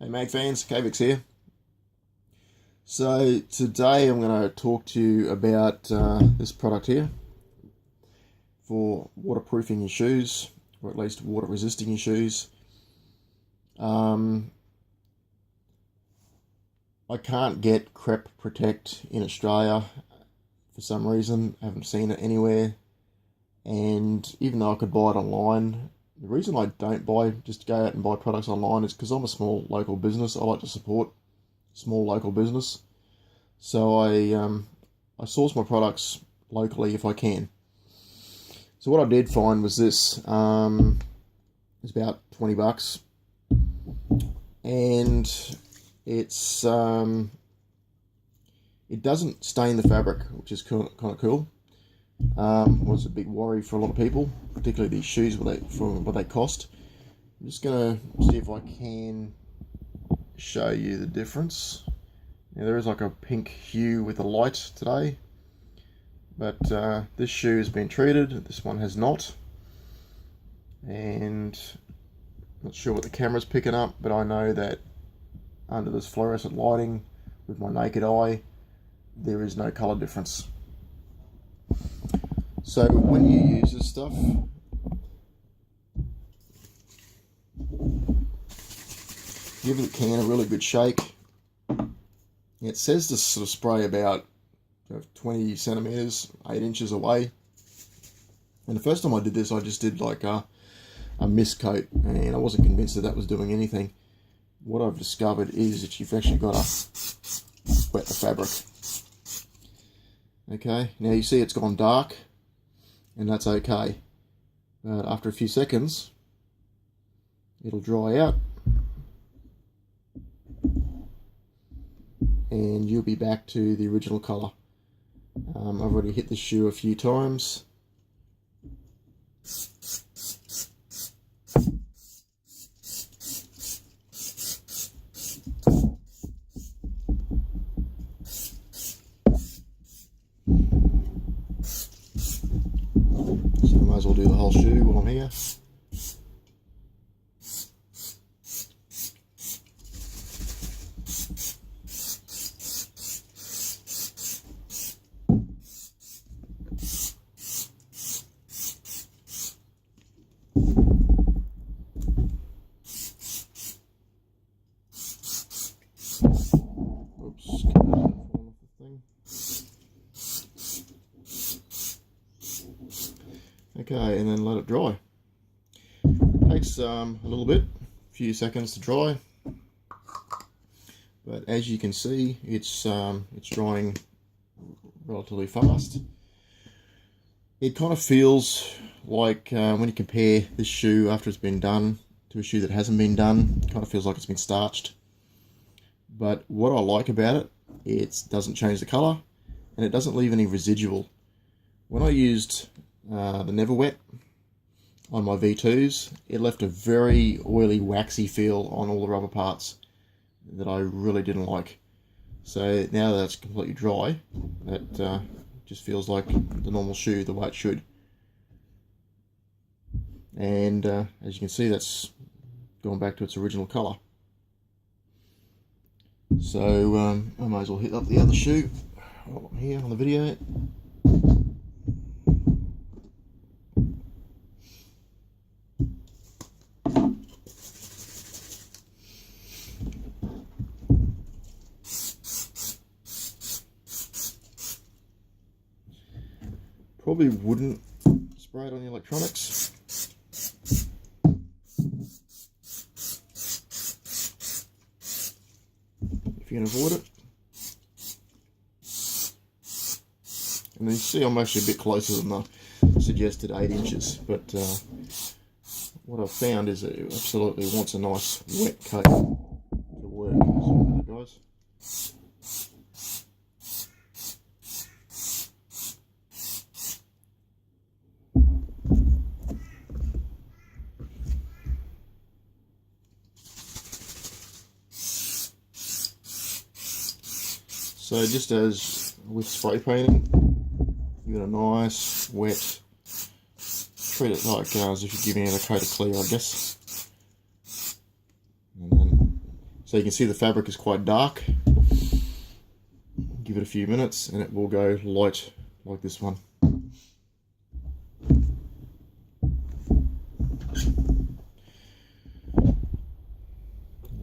Hey Mag fans, Kavix here. So today I'm going to talk to you about this product here for waterproofing your shoes, or at least water resisting your shoes. I can't get Crep Protect in Australia for some reason. I haven't seen it anywhere, and even though I could buy it online, the reason I don't just go out and buy products online is because I'm a small local business. I like to support small local business, so I source my products locally if I can. So what I did find was this. It's about $20, and it doesn't stain the fabric, which is kind of cool. Was a big worry for a lot of people, particularly these shoes for what they cost. I'm just going to see if I can show you the difference. Now, there is like a pink hue with the light today, but this shoe has been treated, this one has not, and I'm not sure what the camera's picking up, but I know that under this fluorescent lighting with my naked eye there is no colour difference. So when you use this stuff, give the can a really good shake. It says to sort of spray about 20 centimeters, 8 inches away. And the first time I did this, I just did like a mist coat, and I wasn't convinced that was doing anything. What I've discovered is that you've actually got to wet the fabric. Okay, now you see it's gone dark, and that's okay. But after a few seconds, it'll dry out, and you'll be back to the original colour. I've already hit the shoe a few times. So I might as well do the whole shoe while I'm here. Oops, okay, and then let it dry. Takes a little bit, a few seconds to dry, but as you can see, it's drying relatively fast. It kind of feels like when you compare this shoe after it's been done to a shoe that hasn't been done, it kind of feels like it's been starched. But what I like about it, it doesn't change the colour, and it doesn't leave any residual. When I used the Never Wet on my V2s, it left a very oily, waxy feel on all the rubber parts that I really didn't like. So now that it's completely dry, that just feels like the normal shoe, the way it should. And as you can see, that's gone back to its original colour. So I might as well hit up the other shoe while I'm here on the video. Probably wouldn't spray it on the electronics. If you can avoid it. And then you see I'm actually a bit closer than the suggested 8 inches, but what I've found is that it absolutely wants a nice wet coat to work. So, guys. So just as with spray painting, give it a nice wet, treat it like as if you're giving it a coat of clear, I guess. And then So you can see the fabric is quite dark. Give it a few minutes and it will go light like this one. I'll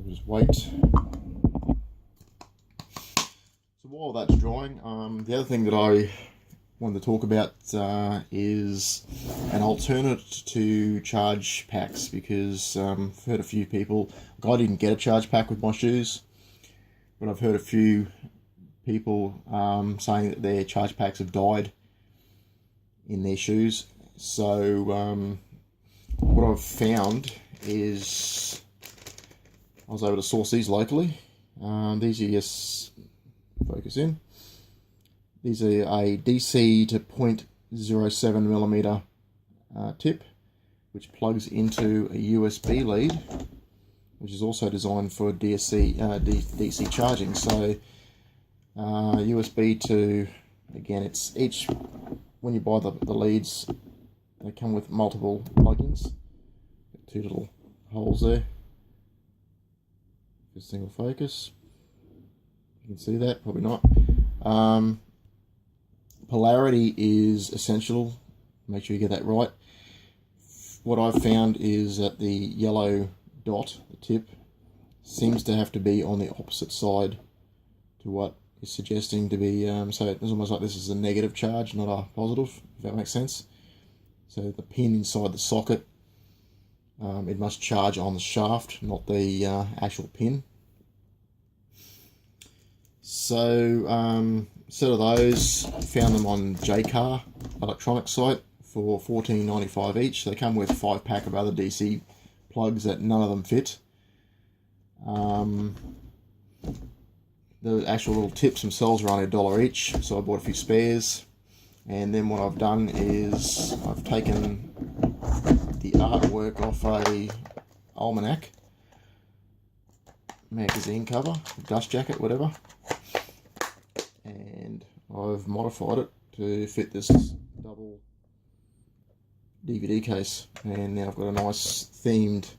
just wait. So while that's drying, the other thing that I wanted to talk about is an alternate to charge packs, because I've heard a few people, I didn't get a charge pack with my shoes, but I've heard a few people saying that their charge packs have died in their shoes. So what I've found is I was able to source these locally. These are just focus in. These are a DC to 0.07 millimeter tip, which plugs into a USB lead, which is also designed for DC charging. So USB to, again, it's each, when you buy the leads, they come with multiple plugins. Two little holes there for single focus. You can see that, probably not. Polarity is essential. Make sure you get that right. What I've found is that the yellow dot, the tip, seems to have to be on the opposite side to what is suggesting to be, so it's almost like this is a negative charge, not a positive, if that makes sense. So the pin inside the socket, it must charge on the shaft, not the actual pin. So set of those, found them on JCar electronics site for $14.95 each. They come with a 5-pack of other DC plugs that none of them fit. The actual little tips themselves are only $1 each, so I bought a few spares. And then what I've done is I've taken the artwork off a almanac magazine cover, dust jacket, whatever, and I've modified it to fit this double DVD case, and now I've got a nice themed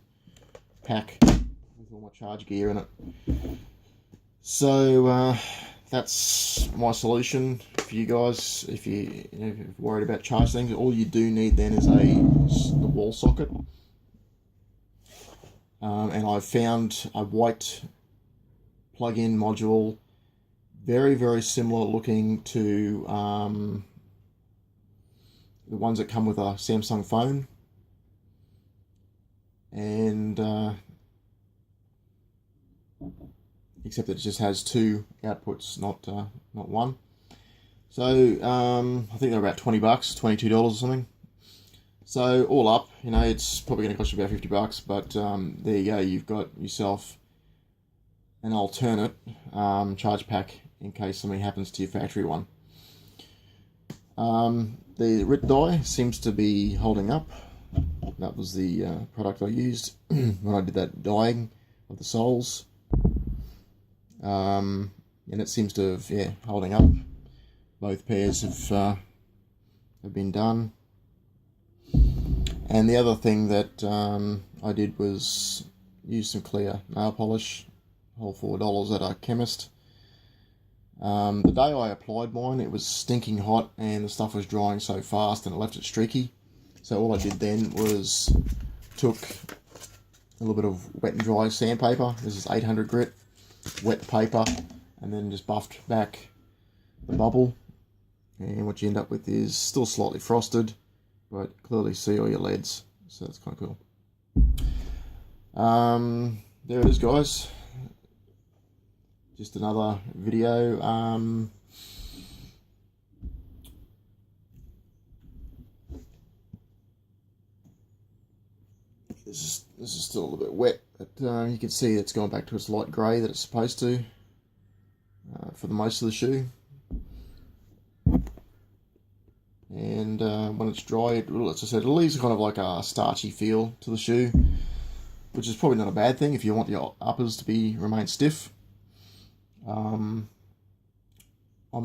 pack with all my charge gear in it. So that's my solution for you guys. If you're worried about charge things, all you do need then is the wall socket. And I've found a white plug-in module, very, very similar looking to the ones that come with a Samsung phone. And except that it just has 2 outputs, not one. So I think they're about $20, $22 or something. So all up, it's probably going to cost you about $50, but there you go. You've got yourself an alternate charge pack in case something happens to your factory one. The RIP die seems to be holding up. That was the product I used when I did that dyeing of the soles. And it seems to have, holding up. Both pairs have been done. And the other thing that I did was use some clear nail polish, whole $4 at a chemist. The day I applied mine, it was stinking hot and the stuff was drying so fast and it left it streaky. So all I did then was took a little bit of wet and dry sandpaper. This is 800 grit. Wet paper, and then just buffed back the bubble, and what you end up with is still slightly frosted, but clearly see all your leads, so that's kind of cool. There it is, guys. Just another video. This is still a little bit wet, but you can see it's gone back to its light grey that it's supposed to for the most of the shoe. And when it's dry, as I said, it leaves kind of like a starchy feel to the shoe, which is probably not a bad thing if you want your uppers to remain stiff. I'm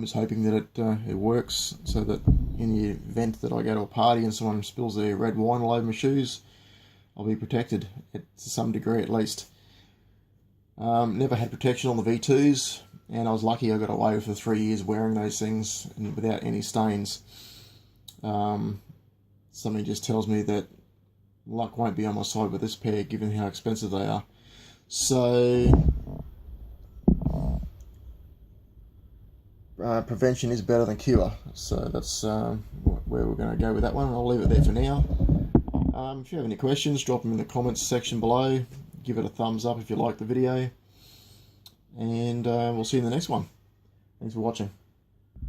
just hoping that it works, so that in the event that I go to a party and someone spills their red wine all over my shoes, I'll be protected to some degree at least. Never had protection on the V2s, and I was lucky I got away with the 3 years wearing those things and without any stains. Something just tells me that luck won't be on my side with this pair, given how expensive they are. So prevention is better than cure. So that's where we're going to go with that one. I'll leave it there for now. If you have any questions, drop them in the comments section below. Give it a thumbs up if you like the video. And we'll see you in the next one. Thanks for watching.